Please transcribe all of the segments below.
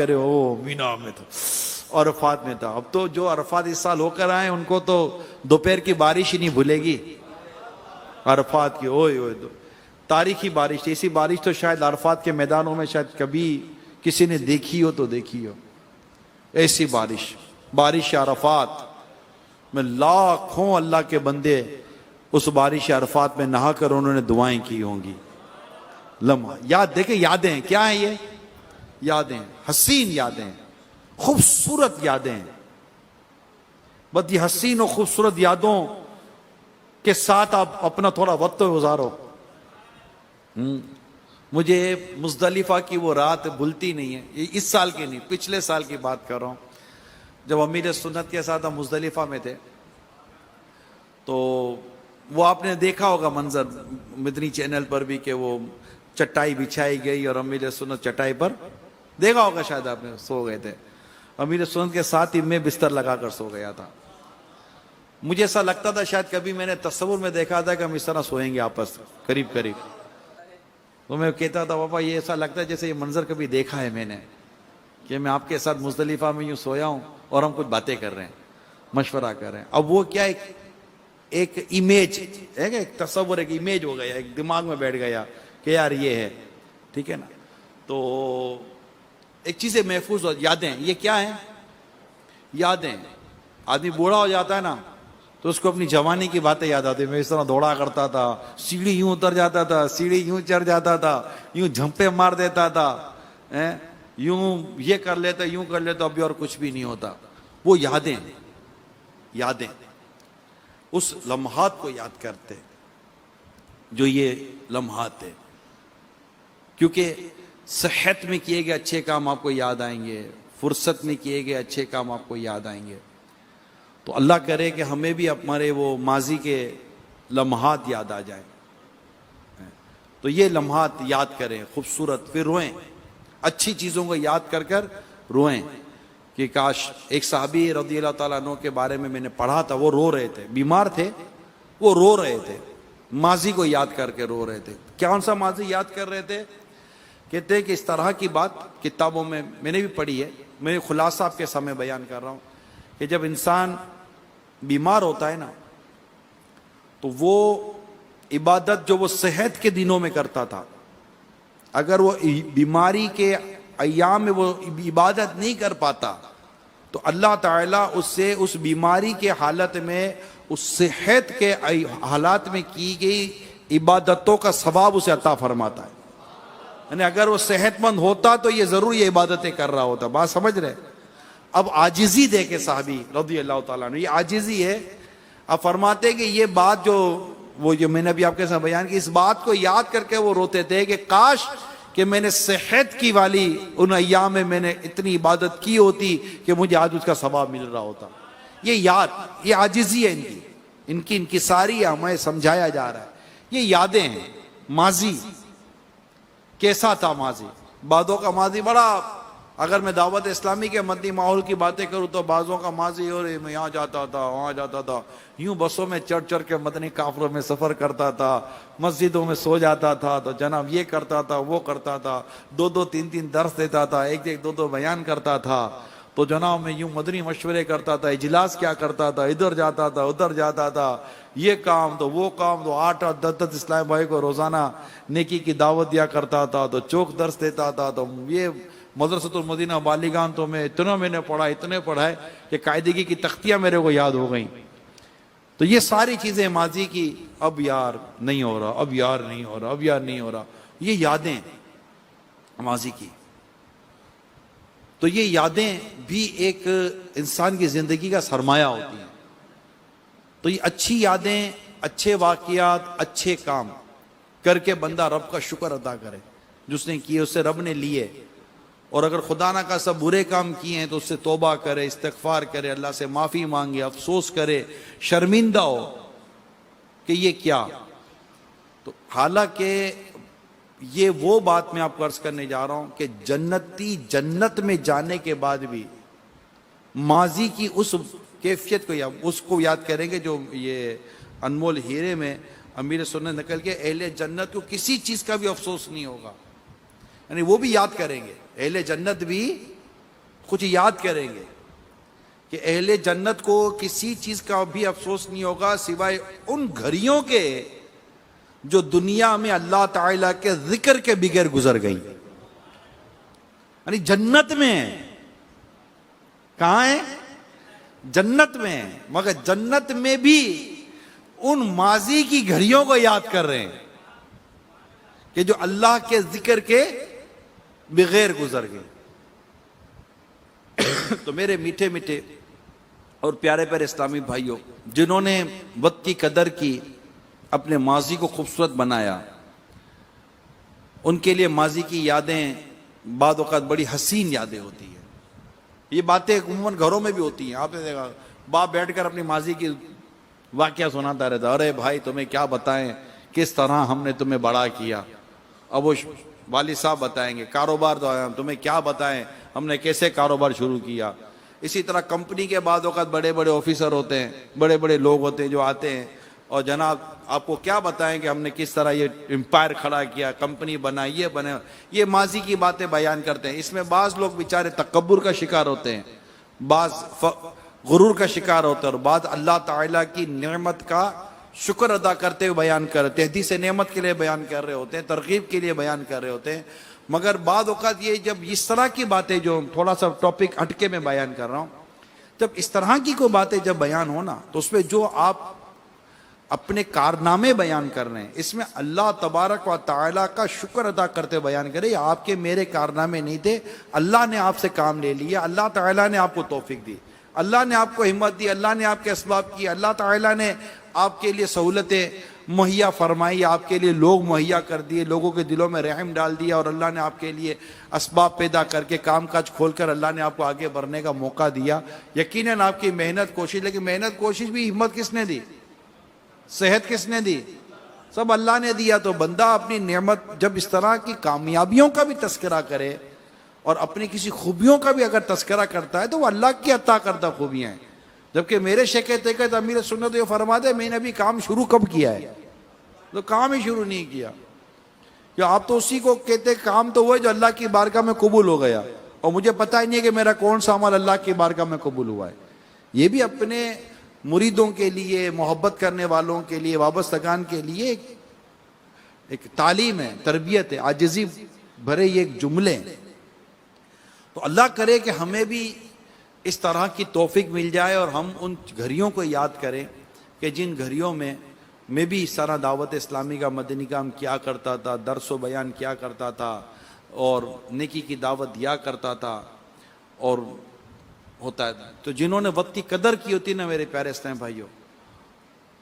کرے او مینا میں تھا، عرفات میں تھا. اب تو جو عرفات اس سال ہو کر آئے ان کو تو دوپہر کی بارش ہی نہیں بھولے گی عرفات کی. اوئے اوئے تاریخی بارش تھی. ایسی بارش تو شاید عرفات کے میدانوں میں شاید کبھی کسی نے دیکھی ہو تو دیکھی ہو. ایسی بارش عرفات میں لاکھوں اللہ کے بندے اس بارش عرفات میں نہا کر انہوں نے دعائیں کی ہوں گی. لمحہ یاد دیکھیں، یادیں کیا ہیں یہ؟ یادیں، حسین یادیں، خوبصورت یادیں. بس یہ حسین و خوبصورت یادوں کے ساتھ آپ اپنا تھوڑا وقت گزارو. مجھے مزدلفہ کی وہ رات بھولتی نہیں ہے. یہ اس سال کی نہیں، پچھلے سال کی بات کر رہا ہوں. جب امیر سنت کے ساتھ ہم مزدلفہ میں تھے تو وہ آپ نے دیکھا ہوگا منظر مدنی چینل پر بھی کہ وہ چٹائی بچھائی گئی اور امیر سنت چٹائی پر، دیکھا ہوگا شاید آپ نے، سو گئے تھے. امیر سنت کے ساتھ ہی میں بستر لگا کر سو گیا تھا. مجھے ایسا لگتا تھا شاید کبھی میں نے تصور میں دیکھا تھا کہ ہم اس طرح سوئیں گے آپس قریب قریب. تو میں کہتا تھا پاپا یہ ایسا لگتا ہے جیسے یہ منظر کبھی دیکھا ہے میں نے، کہ میں آپ کے ساتھ مزدلفہ میں یوں سویا ہوں اور ہم کچھ باتیں کر رہے ہیں، مشورہ کر رہے ہیں. اب وہ کیا ایک امیج ہے، ایک تصور، ایک امیج ہو گیا، ایک دماغ میں بیٹھ گیا کہ یار یہ ہے، ٹھیک ہے نا. تو ایک چیزیں محفوظ ہو، یادیں. یہ کیا ہیں؟ یادیں. آدمی بوڑھا ہو جاتا ہے نا تو اس کو اپنی جوانی کی باتیں یاد آتی. میں اس طرح دوڑا کرتا تھا، سیڑھی یوں اتر جاتا تھا، سیڑھی یوں چڑھ جاتا تھا، یوں جھمپے مار دیتا تھا، یوں یہ کر لیتا، یوں کر لیتا. ابھی اور کچھ بھی نہیں ہوتا. وہ یادیں اس لمحات کو یاد کرتے جو یہ لمحات ہے. کیونکہ صحت میں کیے گئے اچھے کام آپ کو یاد آئیں گے، فرصت میں کیے گئے اچھے کام آپ کو یاد آئیں گے. تو اللہ کرے کہ ہمیں بھی ہمارے وہ ماضی کے لمحات یاد آ جائیں. تو یہ لمحات یاد کریں خوبصورت، پھر روئیں. اچھی چیزوں کو یاد کر کر روئیں کہ کاش. ایک صحابی رضی اللہ تعالیٰ عنہ کے بارے میں نے پڑھا تھا، وہ رو رہے تھے، بیمار تھے، وہ رو رہے تھے، ماضی کو یاد کر کے رو رہے تھے. کون سا ماضی یاد کر رہے تھے؟ کہتے ہیں کہ اس طرح کی بات کتابوں میں نے بھی پڑھی ہے، میں خلاصہ آپ کے سامنے بیان کر رہا ہوں کہ جب انسان بیمار ہوتا ہے نا تو وہ عبادت جو وہ صحت کے دنوں میں کرتا تھا، اگر وہ بیماری کے ایام میں وہ عبادت نہیں کر پاتا تو اللہ تعالیٰ اس سے اس بیماری کے حالت میں، اس صحت کے حالات میں کی گئی عبادتوں کا ثواب اسے عطا فرماتا ہے. یعنی اگر وہ صحت مند ہوتا تو یہ ضرور یہ عبادتیں کر رہا ہوتا. بات سمجھ رہے؟ اب عاجزی دے کے صحابی رضی اللہ تعالیٰ عنہ، یہ عاجزی ہے. اب فرماتے کہ یہ بات جو میں نے ابھی آپ کے ساتھ بیان کی، اس بات کو یاد کر کے وہ روتے تھے کہ کاش کہ میں نے صحت کی والی ان ایام میں میں نے اتنی عبادت کی ہوتی کہ مجھے آج اس کا ثواب مل رہا ہوتا. یہ یاد، یہ عاجزی ہے ان کی انکساری ہے، ہمیں سمجھایا جا رہا ہے. یہ یادیں ہیں. ماضی کیسا تھا؟ ماضی، بعضوں کا ماضی بڑا، اگر میں دعوت اسلامی کے مدنی ماحول کی باتیں کروں تو بعضوں کا ماضی اور میں یہاں جاتا تھا، وہاں جاتا تھا، یوں بسوں میں چڑھ چڑھ کے مدنی قافلوں میں سفر کرتا تھا، مسجدوں میں سو جاتا تھا، تو جناب یہ کرتا تھا، وہ کرتا تھا، 2 3 درس دیتا تھا، 1 2 بیان کرتا تھا. تو جناب میں یوں مدنی مشورے کرتا تھا، اجلاس کیا کرتا تھا، ادھر جاتا تھا، ادھر جاتا تھا، یہ کام تو وہ کام، تو 8 10 اسلام بھائی کو روزانہ نیکی کی دعوت دیا کرتا تھا، تو چوک درس دیتا تھا، تو یہ مدرسۃ المدینہ بالیگان تو میں نے پڑھا، اتنے پڑھائے کہ قاعدگی کی تختیاں میرے کو یاد ہو گئیں. تو یہ ساری چیزیں ماضی کی، اب یار نہیں ہو رہا، اب یار نہیں ہو رہا، اب یار نہیں ہو رہا. یہ یادیں ماضی کی. تو یہ یادیں بھی ایک انسان کی زندگی کا سرمایہ ہوتی ہیں. تو یہ اچھی یادیں، اچھے واقعات، اچھے کام کر کے بندہ رب کا شکر ادا کرے جس نے کیے، اس سے رب نے لیے. اور اگر خدا نہ کا سب برے کام کیے ہیں تو اس سے توبہ کرے، استغفار کرے، اللہ سے معافی مانگے، افسوس کرے، شرمندہ ہو کہ یہ کیا. تو حالانکہ یہ وہ بات میں آپ کو عرض کرنے جا رہا ہوں کہ جنتی جنت میں جانے کے بعد بھی ماضی کی اس کیفیت کو اس کو یاد کریں گے جو یہ انمول ہیرے میں امیر سنت نقل کے، اہل جنت کو کسی چیز کا بھی افسوس نہیں ہوگا. یعنی وہ بھی یاد کریں گے، اہل جنت بھی کچھ یاد کریں گے کہ اہل جنت کو کسی چیز کا بھی افسوس نہیں ہوگا سوائے ان گھڑیوں کے جو دنیا میں اللہ تعالیٰ کے ذکر کے بغیر گزر گئی. یعنی جنت میں کہاں ہے؟ جنت میں. مگر جنت میں بھی ان ماضی کی گھڑیوں کو یاد کر رہے ہیں کہ جو اللہ کے ذکر کے بغیر گزر گئے. تو میرے میٹھے میٹھے اور پیارے پیارے اسلامی بھائیوں، جنہوں نے وقت کی قدر کی، اپنے ماضی کو خوبصورت بنایا، ان کے لیے ماضی کی یادیں بعض اوقات بڑی حسین یادیں ہوتی ہیں. یہ باتیں عموماً گھروں میں بھی ہوتی ہیں. آپ نے دیکھا باپ بیٹھ کر اپنی ماضی کی واقعہ سناتا رہتا، ارے بھائی تمہیں کیا بتائیں کس طرح ہم نے تمہیں بڑا کیا. اب وہ والد صاحب بتائیں گے کاروبار تو تمہیں کیا بتائیں ہم نے کیسے کاروبار شروع کیا. اسی طرح کمپنی کے بعد اوقات بڑے بڑے آفیسر ہوتے ہیں، بڑے بڑے لوگ ہوتے ہیں جو آتے ہیں اور جناب آپ کو کیا بتائیں کہ ہم نے کس طرح یہ امپائر کھڑا کیا، کمپنی بنائی، یہ بنے. یہ ماضی کی باتیں بیان کرتے ہیں. اس میں بعض لوگ بیچارے تکبر کا شکار ہوتے ہیں، بعض غرور کا شکار ہوتے ہیں، اور بعض اللہ تعالیٰ کی نعمت کا شکر ادا کرتے ہوئے بیان کر رہے، تحدیث نعمت کے لیے بیان کر رہے ہوتے ہیں، ترغیب کے لیے بیان کر رہے ہوتے ہیں. مگر بعض اوقات یہ جب اس طرح کی باتیں، جو تھوڑا سا ٹاپک ہٹکے میں بیان کر رہا ہوں، جب اس طرح کی کوئی باتیں جب بیان ہونا تو اس میں جو آپ اپنے کارنامے بیان کر رہے ہیں، اس میں اللہ تبارک و تعالیٰ کا شکر ادا کرتے بیان کرے. آپ کے میرے کارنامے نہیں تھے، اللہ نے آپ سے کام لے لیا، اللہ تعالیٰ نے آپ کو توفیق دی، اللہ نے آپ کو ہمت دی، اللہ نے آپ کے اسباب کی، اللہ تعالیٰ نے آپ کے لیے سہولتیں مہیا فرمائی، آپ کے لیے لوگ مہیا کر دیے، لوگوں کے دلوں میں رحم ڈال دیا، اور اللہ نے آپ کے لیے اسباب پیدا کر کے کام کاج کھول کر اللہ نے آپ کو آگے بڑھنے کا موقع دیا. یقیناً آپ کی محنت کوشش، لیکن محنت کوشش بھی ہمت کس نے دی؟ صحت کس نے دی؟ سب اللہ نے دیا. تو بندہ اپنی نعمت جب اس طرح کی کامیابیوں کا بھی تذکرہ کرے اور اپنی کسی خوبیوں کا بھی اگر تذکرہ کرتا ہے تو وہ اللہ کی عطا کردہ خوبیاں ہیں. جبکہ میرے شیخ طریقت امیر سنت یہ فرما دے میں نے ابھی کام شروع کب کیا ہے؟ تو کام ہی شروع نہیں کیا. کہ آپ تو اسی کو کہتے کام تو وہ ہے جو اللہ کی بارگاہ میں قبول ہو گیا، اور مجھے پتہ ہی نہیں ہے کہ میرا کون سا عمل اللہ کی بارگاہ میں قبول ہوا ہے. یہ بھی اپنے مریدوں کے لیے، محبت کرنے والوں کے لیے، وابستگان کے لیے ایک تعلیم ہے، تربیت ہے، عاجزی بھرے یہ ایک جملے ہیں. تو اللہ کرے کہ ہمیں بھی اس طرح کی توفیق مل جائے اور ہم ان گھڑیوں کو یاد کریں کہ جن گھڑیوں میں بھی اس طرح دعوت اسلامی کا مدنی کام کیا کرتا تھا، درس و بیان کیا کرتا تھا، اور نیکی کی دعوت دیا کرتا تھا اور ہوتا ہے. تو جنہوں نے وقت کی قدر کی ہوتی نا میرے پیارے اسلام بھائیوں،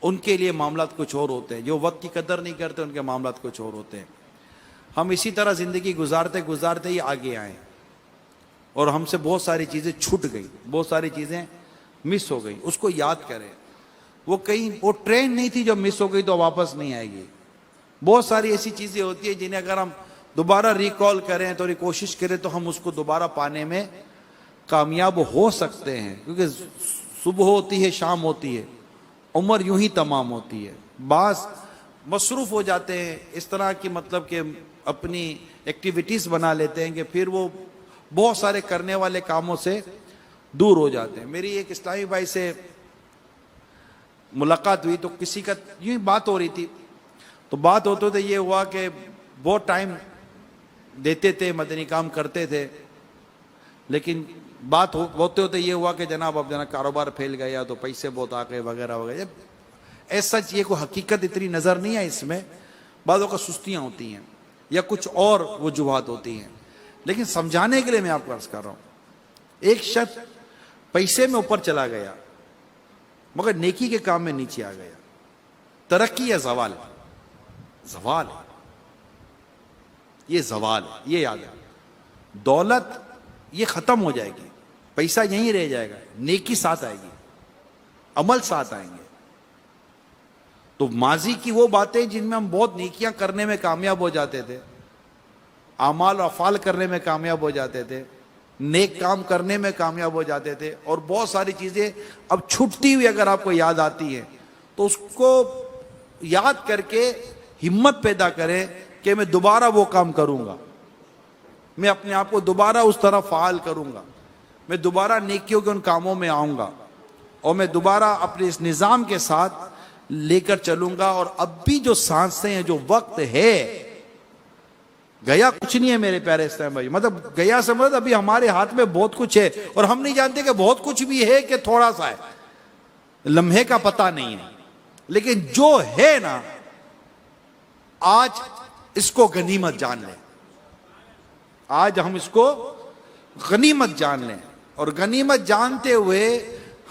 ان کے لیے معاملات کچھ اور ہوتے ہیں. جو وقت کی قدر نہیں کرتے ان کے معاملات کچھ اور ہوتے ہیں. ہم اسی طرح زندگی گزارتے گزارتے ہی آگے آئیں اور ہم سے بہت ساری چیزیں چھوٹ گئی، بہت ساری چیزیں مس ہو گئی. اس کو یاد کریں. وہ ٹرین نہیں تھی جو مس ہو گئی تو واپس نہیں آئے گی. بہت ساری ایسی چیزیں ہوتی ہیں جنہیں اگر ہم دوبارہ ریکال کریں، تھوڑی کوشش کریں تو ہم اس کو دوبارہ پانے میں کامیاب ہو سکتے ہیں. کیونکہ صبح ہوتی ہے، شام ہوتی ہے، عمر یوں ہی تمام ہوتی ہے. بعض مصروف ہو جاتے ہیں اس طرح کی، مطلب کہ اپنی ایکٹیویٹیز بنا لیتے ہیں کہ پھر وہ بہت سارے کرنے والے کاموں سے دور ہو جاتے ہیں. میری ایک اسلامی بھائی سے ملاقات ہوئی تو کسی کا یوں ہی بات ہو رہی تھی. تو بات ہوتے تھے یہ ہوا کہ بہت ٹائم دیتے تھے، مدنی کام کرتے تھے، لیکن بات ہوتے ہوتے یہ ہوا کہ جناب اب کاروبار پھیل گیا تو پیسے بہت آ گئے وغیرہ وغیرہ. ایسا یہ کوئی حقیقت اتنی نظر نہیں ہے اس میں. بعضوں کا سستیاں ہوتی ہیں یا کچھ اور وجوہات ہوتی ہیں. لیکن سمجھانے کے لیے میں آپ کو عرض کر رہا ہوں، ایک شخص پیسے میں اوپر چلا گیا مگر نیکی کے کام میں نیچے آ گیا. ترقی یا زوال؟ زوال ہے. یہ زوال ہے، یہ یاد ہے. دولت یہ ختم ہو جائے گی، پیسہ یہیں رہ جائے گا، نیکی ساتھ آئے گی، عمل ساتھ آئیں گے. تو ماضی کی وہ باتیں جن میں ہم بہت نیکیاں کرنے میں کامیاب ہو جاتے تھے، اعمال و افعال کرنے میں کامیاب ہو جاتے تھے، نیک کام کرنے میں کامیاب ہو جاتے تھے، اور بہت ساری چیزیں اب چھٹتی ہوئی اگر آپ کو یاد آتی ہیں تو اس کو یاد کر کے ہمت پیدا کریں کہ میں دوبارہ وہ کام کروں گا، میں اپنے آپ کو دوبارہ اس طرح فعال کروں گا. میں دوبارہ نیکیوں کے ان کاموں میں آؤں گا اور میں دوبارہ اپنے اس نظام کے ساتھ لے کر چلوں گا. اور اب بھی جو سانسیں ہیں، جو وقت ہے، گیا کچھ نہیں ہے میرے پیارے اسلام بھائی. مطلب گیا سے مطلب ابھی ہمارے ہاتھ میں بہت کچھ ہے، اور ہم نہیں جانتے کہ بہت کچھ بھی ہے کہ تھوڑا سا ہے، لمحے کا پتہ نہیں ہے. لیکن جو ہے نا، آج اس کو غنیمت جان لیں. آج ہم اس کو غنیمت جان لیں، اور غنیمت جانتے ہوئے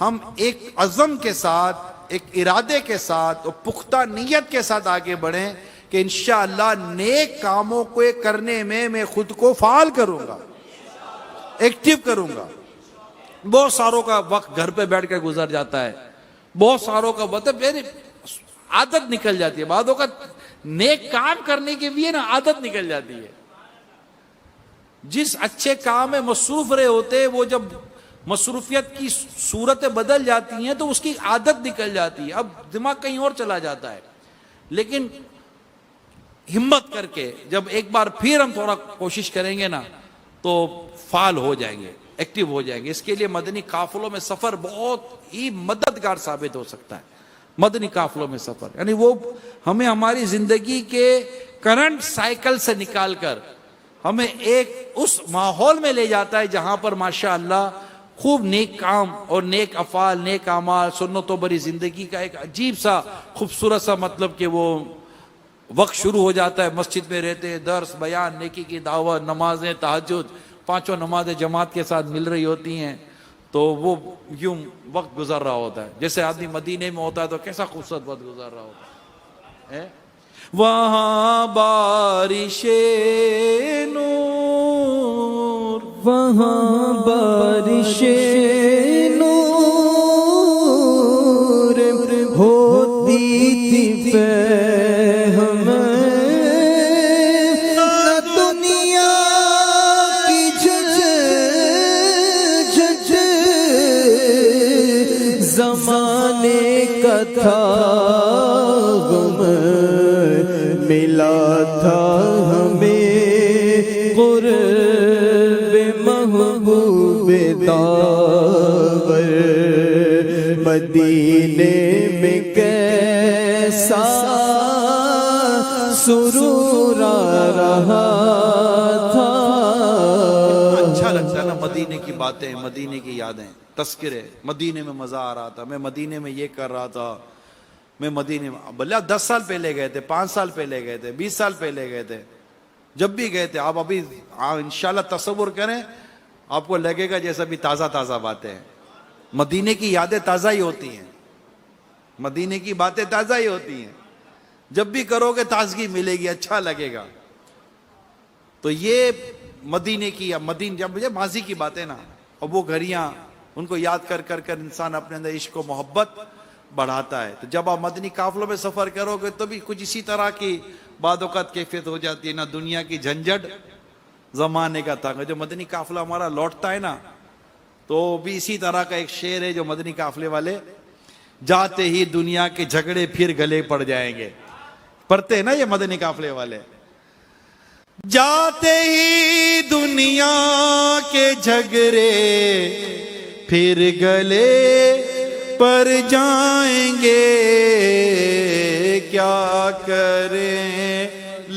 ہم ایک عزم کے ساتھ، ایک ارادے کے ساتھ اور پختہ نیت کے ساتھ آگے بڑھیں کہ انشاءاللہ نیک کاموں کو کرنے میں خود کو فعال کروں گا، ایکٹیو کروں گا. بہت ساروں کا وقت گھر پہ بیٹھ کر گزر جاتا ہے، بہت ساروں کا وقت میری عادت نکل جاتی ہے. بعضوں کا نیک کام کرنے کے بھی نا عادت نکل جاتی ہے. جس اچھے کام میں مصروف رہے ہوتے، وہ جب مصروفیت کی صورتیں بدل جاتی ہیں تو اس کی عادت نکل جاتی ہے، اب دماغ کہیں اور چلا جاتا ہے. لیکن ہمت کر کے جب ایک بار پھر ہم تھوڑا کوشش کریں گے نا تو فعال ہو جائیں گے، ایکٹیو ہو جائیں گے. اس کے لیے مدنی قافلوں میں سفر بہت ہی مددگار ثابت ہو سکتا ہے. مدنی قافلوں میں سفر یعنی وہ ہمیں ہماری زندگی کے کرنٹ سائیکل سے نکال کر ہمیں ایک اس ماحول میں لے جاتا ہے جہاں پر ماشاءاللہ خوب نیک کام اور نیک افعال، نیک اعمال، سنتوں بری زندگی کا ایک عجیب سا خوبصورت سا مطلب کہ وہ وقت شروع ہو جاتا ہے. مسجد میں رہتے ہیں، درس، بیان، نیکی کی دعوت، نمازیں، تہجد، 5 نمازیں جماعت کے ساتھ مل رہی ہوتی ہیں، تو وہ یوں وقت گزر رہا ہوتا ہے. جیسے آدمی مدینے میں ہوتا ہے تو کیسا خوبصورت وقت گزر رہا ہوتا ہے. وہاں بارش نور، وہاں بارش نور ہوتی تھی فہم نہ دنیا کی جھجھ زمانے کا تھا غم، ملا تھا ہمیں قرب محبوب داور. مدینے میں کیسا سرور آ رہا تھا. اچھا لگتا ہے نا مدینے کی باتیں، مدینے کی یادیں، تذکرے. مدینے میں مزہ آ رہا تھا، میں مدینے میں یہ کر رہا تھا، میں مدینے میں بلے 10 سال پہلے گئے تھے، 5 سال پہلے گئے تھے، 20 سال پہلے گئے تھے، جب بھی گئے تھے. آپ ابھی انشاءاللہ تصور کریں، آپ کو لگے گا جیسا بھی تازہ تازہ باتیں ہیں. مدینے کی یادیں تازہ ہی ہوتی ہیں، مدینے کی باتیں تازہ ہی ہوتی ہیں. جب بھی کرو گے تازگی ملے گی، اچھا لگے گا. تو یہ مدینے کی یا جب مجھے ماضی کی باتیں نا، اور وہ گھڑیاں، ان کو یاد کر کر کر انسان اپنے اندر عشق و محبت بڑھاتا ہے. تو جب آپ مدنی قافلوں میں سفر کرو گے تو بھی کچھ اسی طرح کی بعد اوقات کیفیت ہو جاتی ہے. نہ دنیا کی جھنجھٹ، زمانے کا تنگ. جو مدنی قافلہ ہمارا لوٹتا ہے نا تو بھی اسی طرح کا ایک شعر ہے جو مدنی قافلے والے جاتے ہی دنیا کے جھگڑے پھر گلے پڑ جائیں گے پڑھتے ہیں نا یہ مدنی قافلے والے. جاتے ہی دنیا کے جھگڑے پھر گلے پر جائیں گے، کیا کریں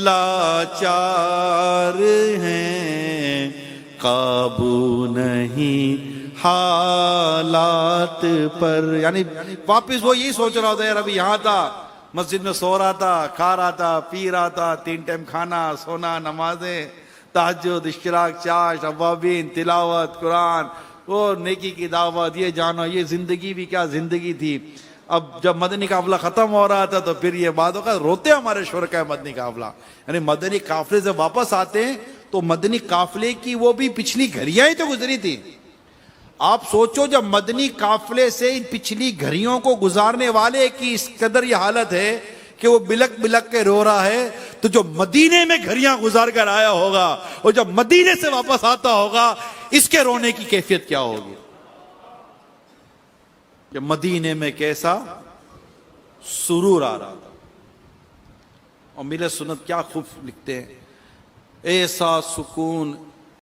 لاچار ہیں، قابو نہیں حالات پر. یعنی واپس وہ یہی سوچ رہا ہوتا ہے، یار ابھی یہاں تھا، مسجد میں سو رہا تھا، کھا رہا تھا، پی رہا تھا، 3 ٹائم کھانا، سونا، نمازیں، تہجد، اشتراک، چاش، اوابین، تلاوت قرآن، وہ نیکی کی دعوت، یہ جانو یہ زندگی بھی کیا زندگی تھی. اب جب مدنی قافلہ ختم ہو رہا تھا تو پھر یہ باتوں کا روتے ہمارے شرکاء مدنی قافلہ. یعنی مدنی قافلے سے واپس آتے ہیں تو مدنی قافلے کی وہ بھی پچھلی گھڑیاں ہی تو گزری تھی. آپ سوچو جب مدنی قافلے سے ان پچھلی گھڑیوں کو گزارنے والے کی اس قدر یہ حالت ہے کہ وہ بلک بلک کے رو رہا ہے، تو جو مدینے میں گھڑیاں گزار کر آیا ہوگا اور جب مدینے سے واپس آتا ہوگا اس کے رونے کی کیفیت کیا ہوگی. کہ مدینے میں کیسا سرور آ رہا تھا. اور میرے سنت کیا خوب لکھتے ہیں، ایسا سکون